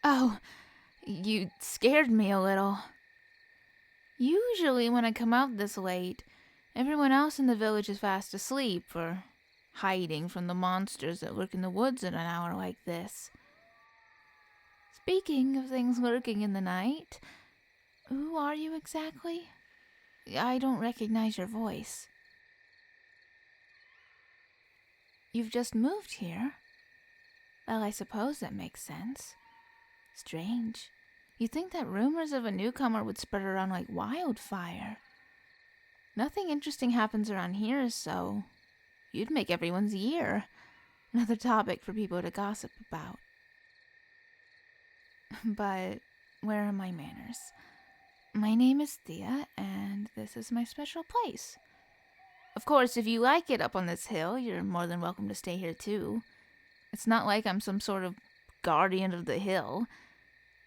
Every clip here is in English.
Oh, you scared me a little. Usually when I come out this late, everyone else in the village is fast asleep or hiding from the monsters that lurk in the woods at an hour like this. Speaking of things lurking in the night, who are you exactly? I don't recognize your voice. You've just moved here? Well, I suppose that makes sense. Strange. You'd think that rumors of a newcomer would spread around like wildfire. Nothing interesting happens around here, so you'd make everyone's year. Another topic for people to gossip about. But where are my manners? My name is Thea, and this is my special place. Of course, if you like it up on this hill, you're more than welcome to stay here too. It's not like I'm some sort of guardian of the hill.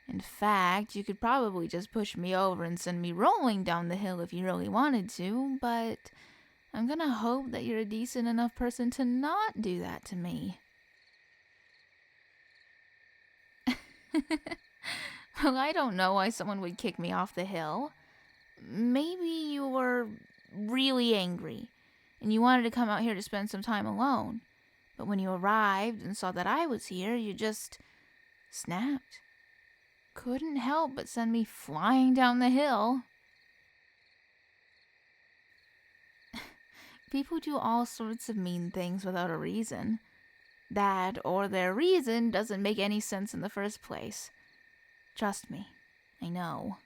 In fact, you could probably just push me over and send me rolling down the hill if you really wanted to, but I'm gonna hope that you're a decent enough person to not do that to me. Well, I don't know why someone would kick me off the hill. Maybe you were really angry, and you wanted to come out here to spend some time alone. But when you arrived and saw that I was here, you just snapped. Couldn't help but send me flying down the hill. People do all sorts of mean things without a reason. That or their reason doesn't make any sense in the first place. Trust me, I know.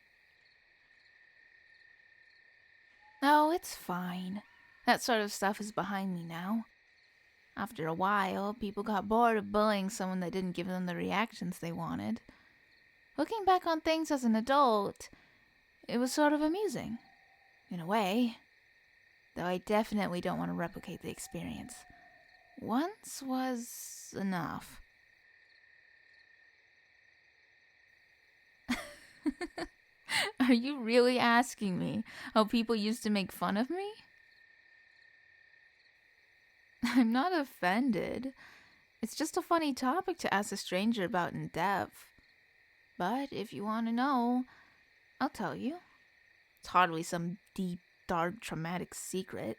Oh, it's fine. That sort of stuff is behind me now. After a while, people got bored of bullying someone that didn't give them the reactions they wanted. Looking back on things as an adult, it was sort of amusing, in a way. Though I definitely don't want to replicate the experience. Once was enough. Are you really asking me how people used to make fun of me? I'm not offended. It's just a funny topic to ask a stranger about in depth. But if you want to know, I'll tell you. It's hardly some deep, dark, traumatic secret.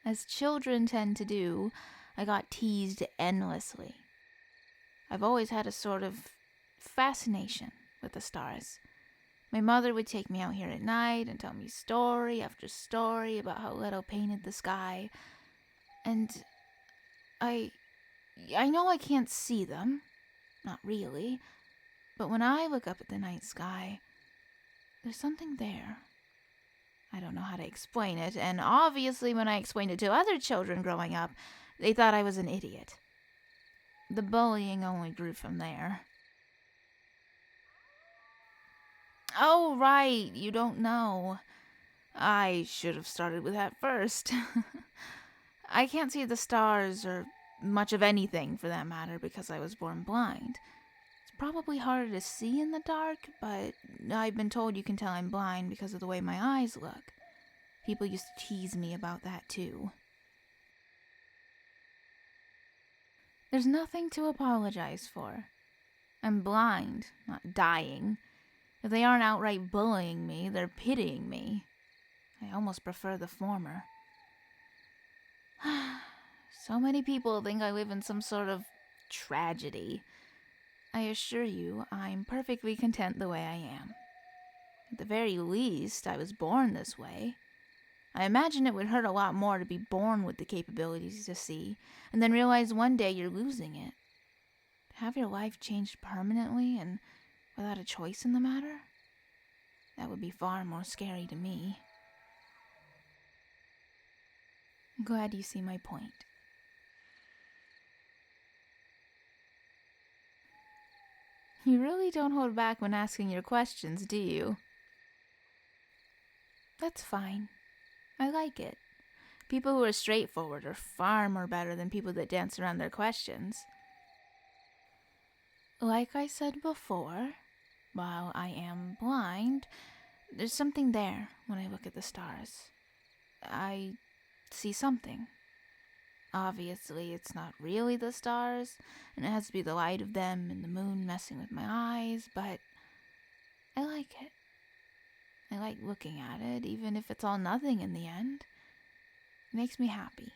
As children tend to do, I got teased endlessly. I've always had a sort of fascination with the stars. My mother would take me out here at night and tell me story after story about how Leto painted the sky. And I know I can't see them. Not really. But when I look up at the night sky, there's something there. I don't know how to explain it, and obviously when I explained it to other children growing up, they thought I was an idiot. The bullying only grew from there. Oh, right, you don't know. I should have started with that first. I can't see the stars or much of anything for that matter because I was born blind. It's probably harder to see in the dark, but I've been told you can tell I'm blind because of the way my eyes look. People used to tease me about that too. There's nothing to apologize for. I'm blind, not dying. If they aren't outright bullying me, they're pitying me. I almost prefer the former. So many people think I live in some sort of tragedy. I assure you, I'm perfectly content the way I am. At the very least, I was born this way. I imagine it would hurt a lot more to be born with the capabilities to see, and then realize one day you're losing it. To have your life changed permanently and without a choice in the matter? That would be far more scary to me. I'm glad you see my point. You really don't hold back when asking your questions, do you? That's fine. I like it. People who are straightforward are far more better than people that dance around their questions. Like I said before, while I am blind, there's something there when I look at the stars. I see something. Obviously, it's not really the stars, and it has to be the light of them and the moon messing with my eyes, but I like it. I like looking at it, even if it's all nothing in the end. It makes me happy,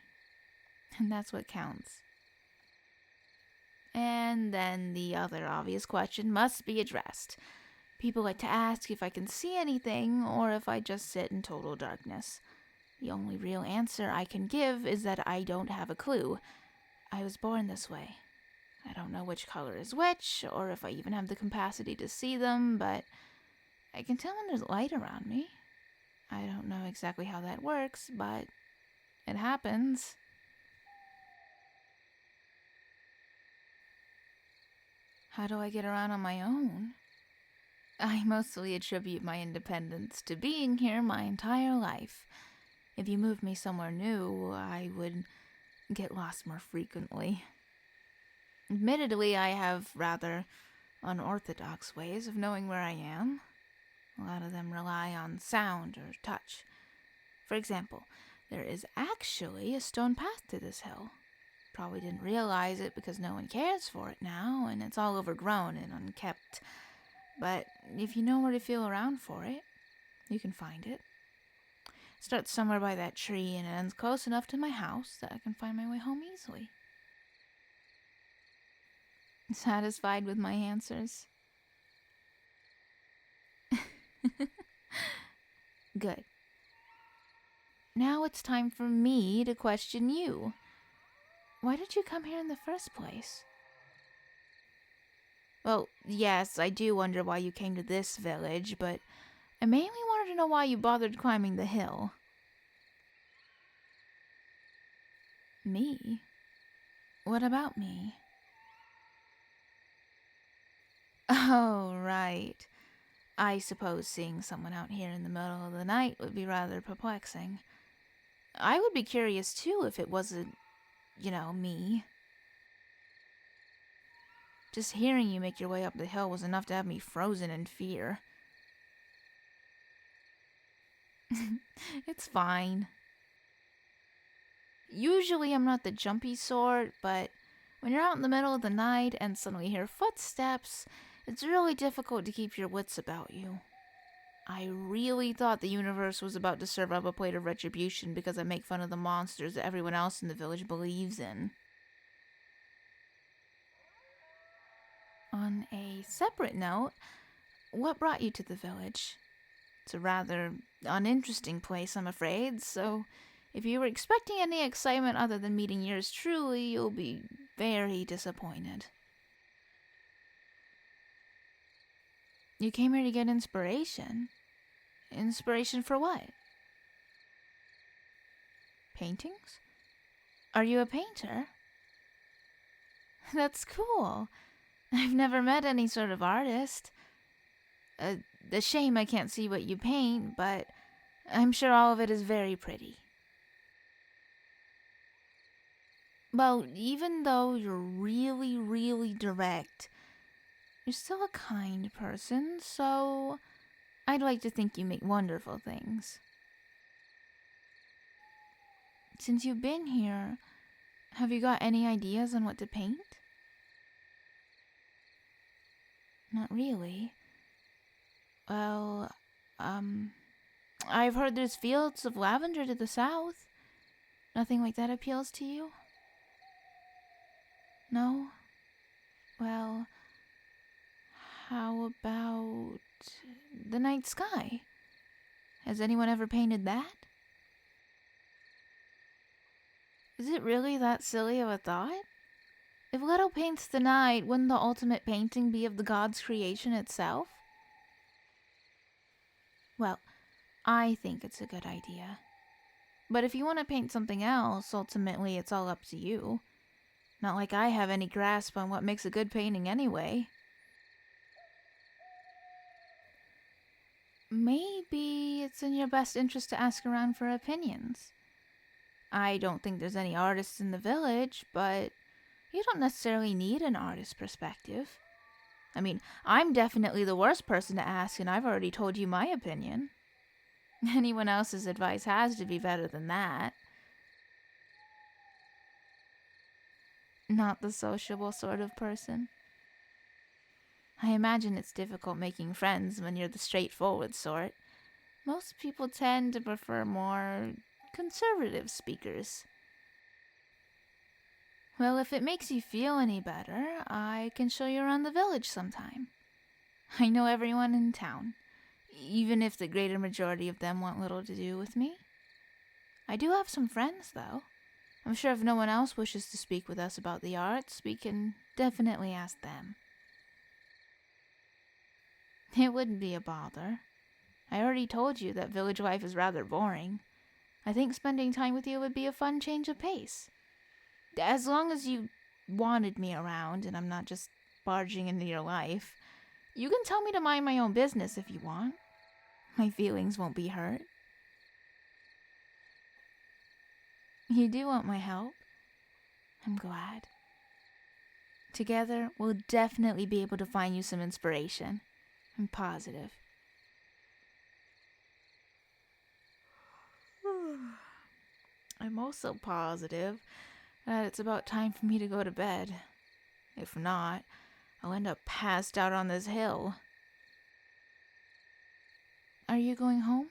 and that's what counts. And then the other obvious question must be addressed. People like to ask if I can see anything, or if I just sit in total darkness. The only real answer I can give is that I don't have a clue. I was born this way. I don't know which color is which, or if I even have the capacity to see them, but I can tell when there's light around me. I don't know exactly how that works, but it happens. How do I get around on my own? I mostly attribute my independence to being here my entire life. If you moved me somewhere new, I would get lost more frequently. Admittedly, I have rather unorthodox ways of knowing where I am. A lot of them rely on sound or touch. For example, there is actually a stone path to this hill. Probably didn't realize it because no one cares for it now, and it's all overgrown and unkept. But if you know where to feel around for it, you can find it. It starts somewhere by that tree and it ends close enough to my house that I can find my way home easily. Satisfied with my answers? Good. Now it's time for me to question you. Why did you come here in the first place? Well, yes, I do wonder why you came to this village, but I mainly wanted to know why you bothered climbing the hill. Me? What about me? Oh, right. I suppose seeing someone out here in the middle of the night would be rather perplexing. I would be curious too if it wasn't, me. Just hearing you make your way up the hill was enough to have me frozen in fear. It's fine. Usually I'm not the jumpy sort, but when you're out in the middle of the night and suddenly hear footsteps, it's really difficult to keep your wits about you. I really thought the universe was about to serve up a plate of retribution because I make fun of the monsters that everyone else in the village believes in. On a separate note, what brought you to the village? It's a rather uninteresting place, I'm afraid, so if you were expecting any excitement other than meeting yours truly, you'll be very disappointed. You came here to get inspiration? Inspiration for what? Paintings? Are you a painter? That's cool. I've never met any sort of artist. A shame I can't see what you paint, but I'm sure all of it is very pretty. Well, even though you're really, really direct, you're still a kind person, so I'd like to think you make wonderful things. Since you've been here, have you got any ideas on what to paint? Not really. Well, I've heard there's fields of lavender to the south. Nothing like that appeals to you? No? Well, how about the night sky? Has anyone ever painted that? Is it really that silly of a thought? If Leto paints the night, wouldn't the ultimate painting be of the god's creation itself? Well, I think it's a good idea. But if you want to paint something else, ultimately it's all up to you. Not like I have any grasp on what makes a good painting anyway. Maybe it's in your best interest to ask around for opinions. I don't think there's any artists in the village, but you don't necessarily need an artist's perspective. I mean, I'm definitely the worst person to ask, and I've already told you my opinion. Anyone else's advice has to be better than that. not the sociable sort of person. I imagine it's difficult making friends when you're the straightforward sort. Most people tend to prefer more conservative speakers. Well, if it makes you feel any better, I can show you around the village sometime. I know everyone in town, even if the greater majority of them want little to do with me. I do have some friends, though. I'm sure if no one else wishes to speak with us about the arts, we can definitely ask them. It wouldn't be a bother. I already told you that village life is rather boring. I think spending time with you would be a fun change of pace. As long as you wanted me around and I'm not just barging into your life, you can tell me to mind my own business if you want. My feelings won't be hurt. You do want my help? I'm glad. Together, we'll definitely be able to find you some inspiration. I'm positive. I'm also positive that it's about time for me to go to bed. If not, I'll end up passed out on this hill. Are you going home?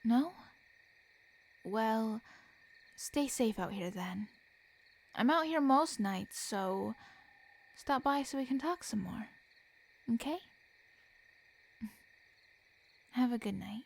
No? Well, stay safe out here then. I'm out here most nights, so stop by so we can talk some more. Okay? Have a good night.